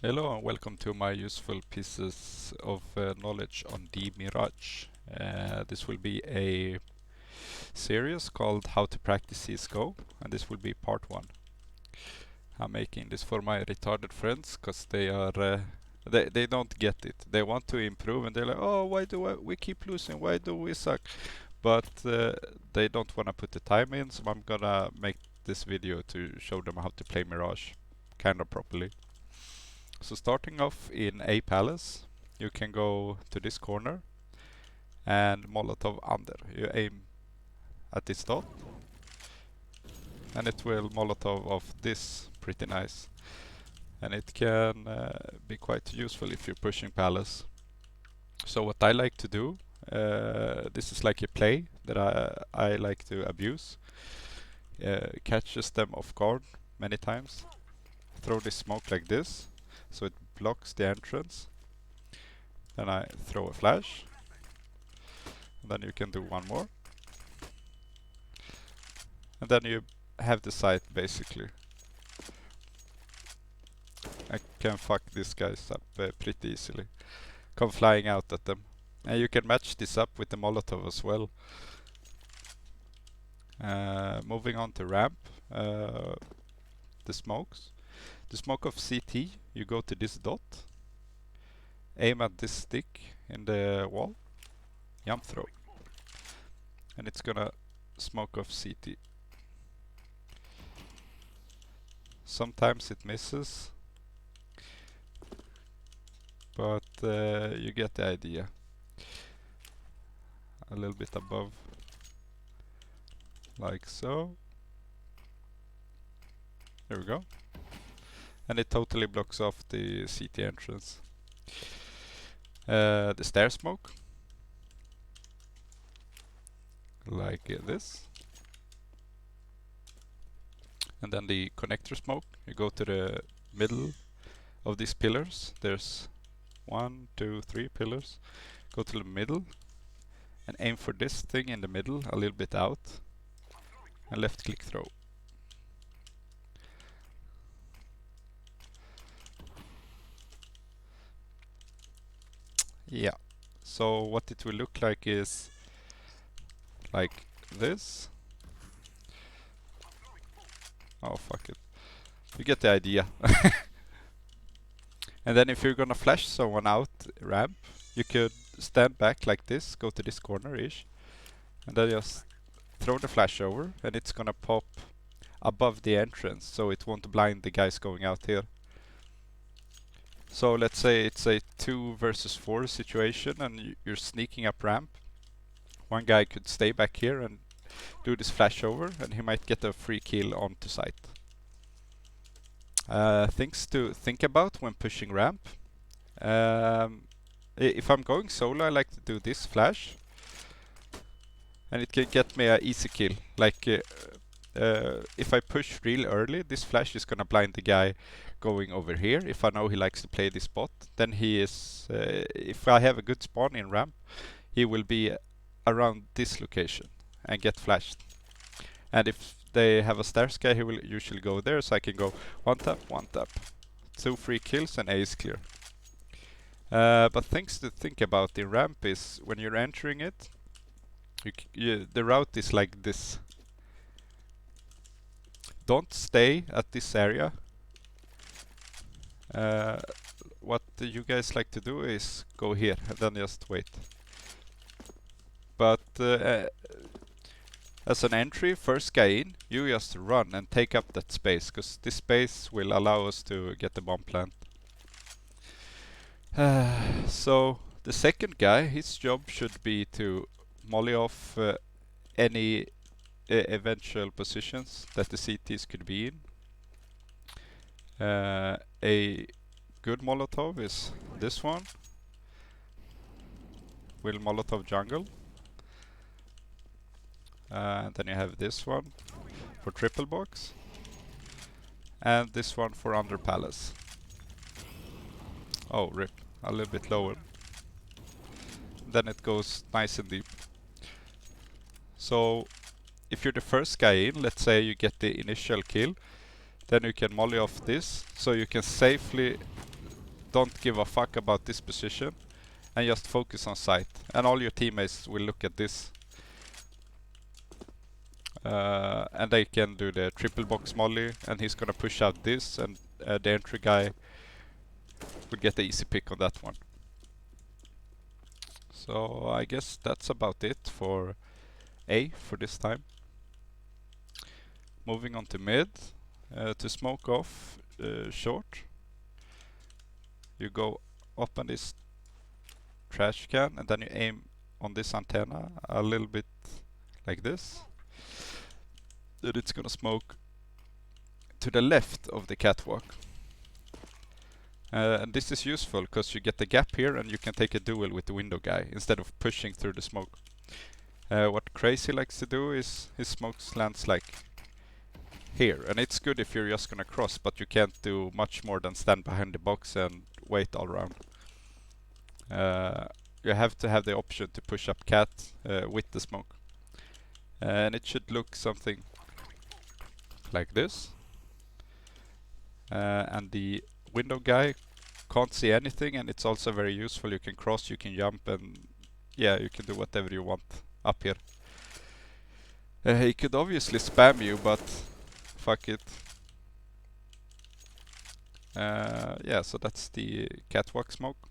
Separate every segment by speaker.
Speaker 1: Hello and welcome to my useful pieces of knowledge on the Mirage. This will be a series called How to Practice CSGO, and this will be part 1. I'm making this for my retarded friends because they don't get it. They want to improve and they're like, oh, why do we keep losing? Why do we suck? But they don't want to put the time in, so I'm gonna make this video to show them how to play Mirage kind of properly. So starting off in A Palace, you can go to this corner and Molotov under. You aim at this dot and it will Molotov off this pretty nice. And it can be quite useful if you're pushing Palace. So what I like to do, this is like a play that I like to abuse. Catches them off guard many times. Throw this smoke like this, so it blocks the entrance. Then I throw a flash. And then you can do one more. And then you have the sight basically. I can fuck these guys up pretty easily. Come flying out at them. And you can match this up with the Molotov as well. Moving on to ramp. The smokes. The smoke of CT, you go to this dot. Aim at this stick in the wall. Jump throw. And it's gonna smoke off CT. Sometimes it misses. But you get the idea. A little bit above. Like so. There we go. And it totally blocks off the CT entrance. The stair smoke. Like this. And then the connector smoke. You go to the middle of these pillars. There's 1, 2, 3 pillars. Go to the middle and aim for this thing in the middle, a little bit out, and left click throw. Yeah, so what it will look like is like this. Oh, fuck it. You get the idea. And then if you're gonna flash someone out ramp, you could stand back like this, go to this corner-ish, and then just throw the flash over, and it's gonna pop above the entrance, so it won't blind the guys going out here. So let's say it's a 2 versus 4 situation, and you're sneaking up ramp. One guy could stay back here and do this flash over, and he might get a free kill onto site. Things to think about when pushing ramp. If I'm going solo, I like to do this flash, and it can get me an easy kill. Like if I push real early, this flash is gonna blind the guy going over here. If I know he likes to play this spot, then he is. If I have a good spawn in ramp, he will be around this location and get flashed. And if they have a stairs guy, he will usually go there, so I can go one tap, 2 free kills, and A is clear. But things to think about in ramp is when you're entering it, the route is like this. Don't stay at this area. What you guys like to do is go here and then just wait. But as an entry, first guy in, you just run and take up that space, because this space will allow us to get the bomb plant. So the second guy, his job should be to molly off any eventual positions that the CTs could be in. A good Molotov is this one. Will Molotov jungle. And then you have this one for triple box. And this one for under palace. Oh, rip. A little bit lower. Then it goes nice and deep. So if you're the first guy in, let's say you get the initial kill, then you can molly off this, so you can safely don't give a fuck about this position and just focus on sight. And all your teammates will look at this. And they can do the triple box molly, and he's gonna push out this, and the entry guy would get the easy pick on that one. So I guess that's about it for A for this time. Moving on to mid. To smoke off short, you go up on this trash can and then you aim on this antenna a little bit like this. Then it's gonna smoke to the left of the catwalk. And this is useful because you get the gap here and you can take a duel with the window guy instead of pushing through the smoke. What Crazy likes to do is his smoke lands like here, and it's good if you're just gonna cross, but you can't do much more than stand behind the box and wait all around. You have to have the option to push up cat with the smoke. And it should look something like this. And the window guy can't see anything, and it's also very useful. You can cross, you can jump, and yeah, you can do whatever you want up here. He could obviously spam you, but fuck it. Yeah, so that's the catwalk smoke.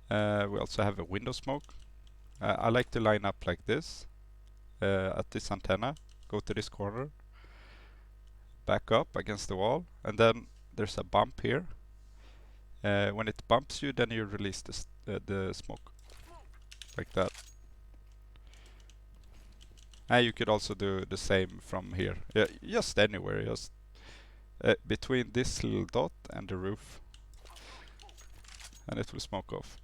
Speaker 1: We also have a window smoke. I like to line up like this at this antenna, go to this corner, back up against the wall, and then there's a bump here. When it bumps you, then you release the smoke, like that. And you could also do the same from here, just anywhere, just between this little dot and the roof, and it will smoke off.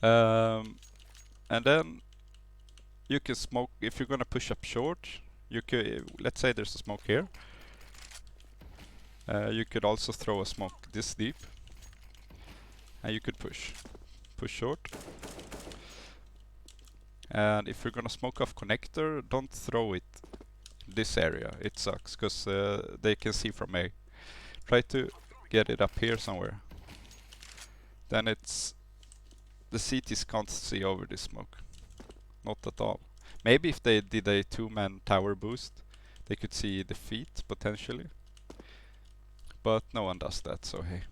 Speaker 1: And then you can smoke if you're gonna push up short. You could, let's say there's a smoke here. You could also throw a smoke this deep, and you could push short. And if you're gonna smoke off connector, don't throw it this area. It sucks because they can see from A. Try to get it up here somewhere. Then it's the CTs can't see over this smoke. Not at all. Maybe if they did a 2-man tower boost, they could see the feet potentially. But no one does that, so hey.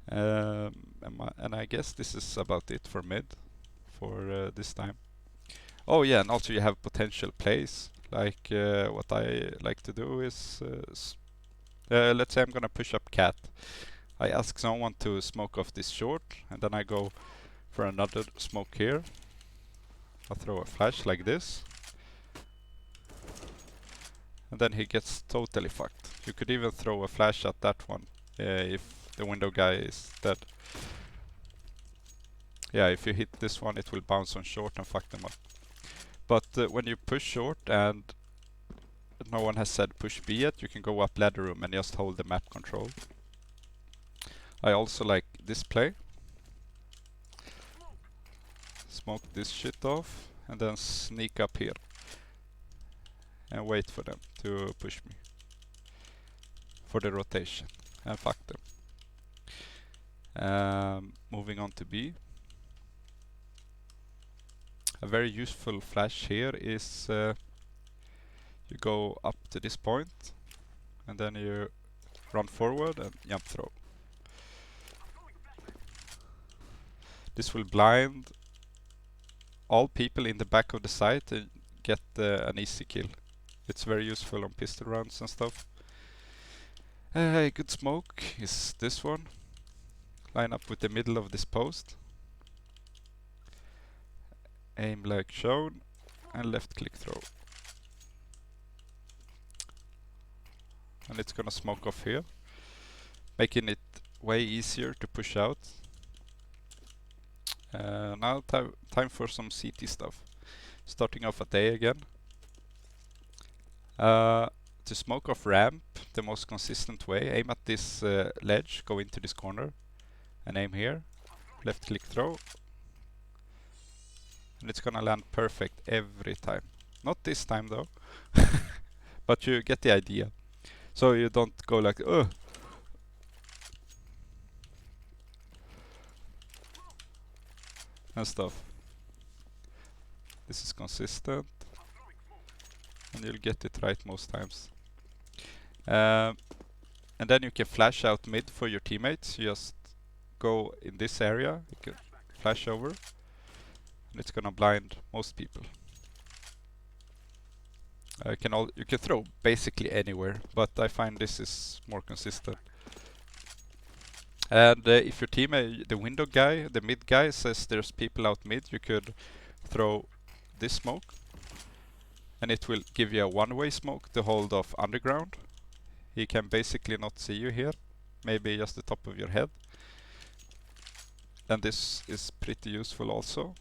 Speaker 1: And I guess this is about it for mid for this time. Oh yeah, and also you have potential plays. Like what I like to do is, let's say I'm gonna push up cat. I ask someone to smoke off this short, and then I go for another smoke here. I throw a flash like this, and then he gets totally fucked. You could even throw a flash at that one if the window guy is dead. Yeah, if you hit this one, it will bounce on short and fuck them up. But when you push short and no one has said push B yet, you can go up ladder room and just hold the map control. I also like this play. Smoke this shit off and then sneak up here and wait for them to push me for the rotation and fuck them. Moving on to B. A very useful flash here is you go up to this point and then you run forward and jump throw. This will blind all people in the back of the site and get an easy kill. It's very useful on pistol rounds and stuff. A good smoke is this one. Line up with the middle of this post. Aim like shown and left click throw. And it's gonna smoke off here, making it way easier to push out. Now time for some CT stuff. Starting off at A again. To smoke off ramp, the most consistent way, aim at this ledge, go into this corner, and aim here. Left click throw. And it's gonna land perfect every time. Not this time though. but you get the idea. So you don't go like, ugh. And stuff. This is consistent. And you'll get it right most times. And then you can flash out mid for your teammates. You just go in this area. You can flash over. And it's gonna blind most people. You can throw basically anywhere, but I find this is more consistent. And if your teammate, the window guy, the mid guy, says there's people out mid, you could throw this smoke, and it will give you a one-way smoke to hold off underground. He can basically not see you here, maybe just the top of your head. And this is pretty useful also.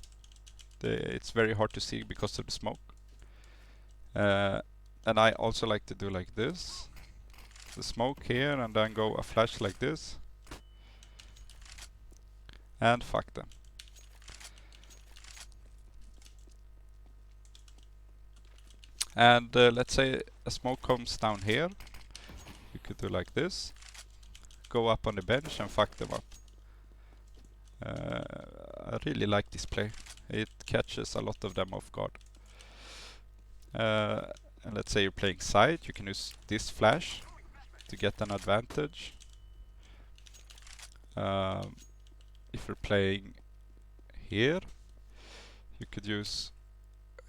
Speaker 1: It's very hard to see because of the smoke. And I also like to do like this. The smoke here and then go a flash like this. And fuck them. And let's say a smoke comes down here. You could do like this. Go up on the bench and fuck them up. I really like this play. It catches a lot of them off guard. And let's say you're playing side, you can use this flash to get an advantage. If you're playing here, you could use,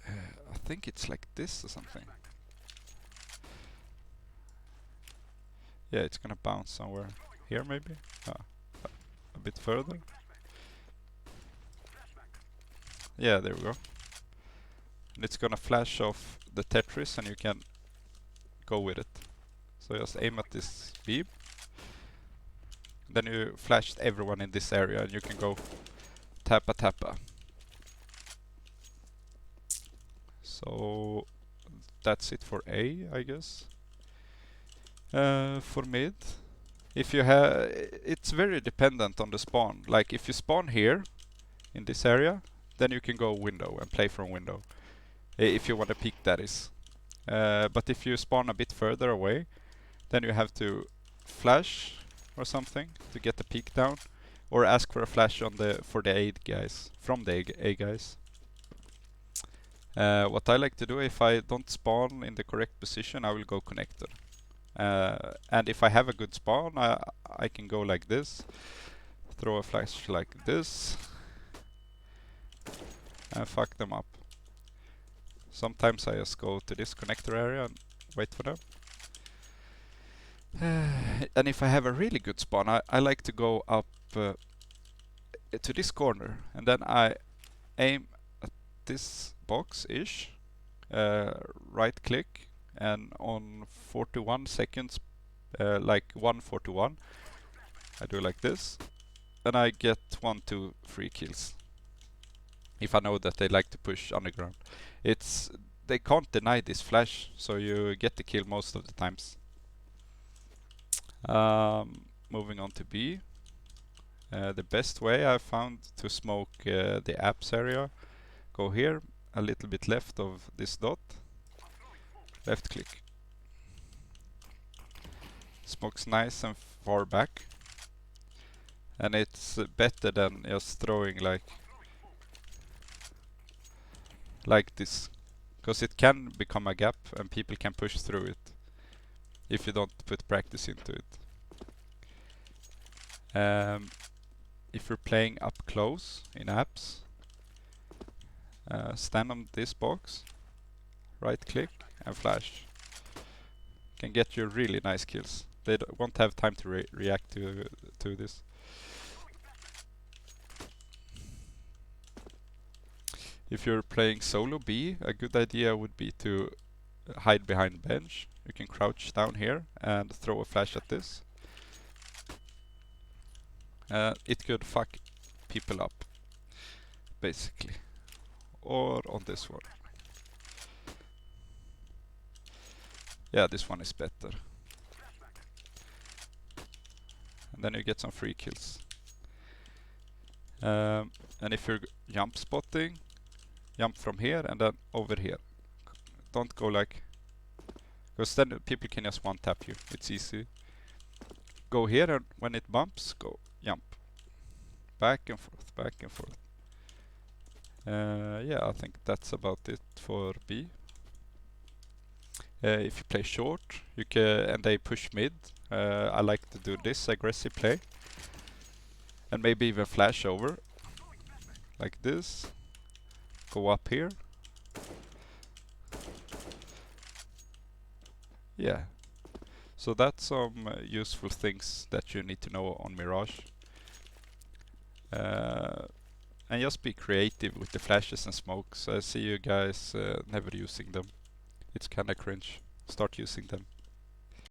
Speaker 1: I think it's like this or something. Yeah, it's gonna bounce somewhere here maybe. A bit further. Yeah, there we go. And it's gonna flash off the Tetris and you can go with it. So just aim at this beam. Then you flashed everyone in this area and you can go tappa tappa. So that's it for A, I guess. For mid, if you have, it's very dependent on the spawn. Like if you spawn here in this area, then you can go window and play from window. If you want to peek, that is. But if you spawn a bit further away, then you have to flash or something to get the peek down, or ask for a flash on for the A guys from the A guys. What I like to do, if I don't spawn in the correct position, I will go connector. And if I have a good spawn, I can go like this, throw a flash like this, and fuck them up. Sometimes I just go to this connector area and wait for them. And if I have a really good spawn, I like to go up to this corner, and then I aim at this box-ish, right click, and on 41 seconds, like 1:41, I do like this, and I get 1, 2, 3 kills. If I know that they like to push underground. They can't deny this flash, so you get the kill most of the times. Moving on to B. The best way I found to smoke the apps area, go here, a little bit left of this dot, left click. Smokes nice and far back, and it's better than just throwing like this, because it can become a gap and people can push through it if you don't put practice into it. If you're playing up close in apps, stand on this box, right click and flash. Can get you really nice kills. They won't have time to react to this. If you're playing solo B, a good idea would be to hide behind bench. You can crouch down here and throw a flash at this. It could fuck people up, basically. Or on this one. Yeah, this one is better. And then you get some free kills. And if you're jump spotting, jump from here and then over here. Don't go like Because then people can just one tap you. It's easy. Go here, and when it bumps, go jump. Back and forth, back and forth. Yeah, I think that's about it for B. If you play short, you can, and they push mid. I like to do this aggressive play, and maybe even flash over, like this. Go up here. Yeah. So that's some useful things that you need to know on Mirage. And just be creative with the flashes and smokes. I see you guys never using them. It's kinda cringe. Start using them.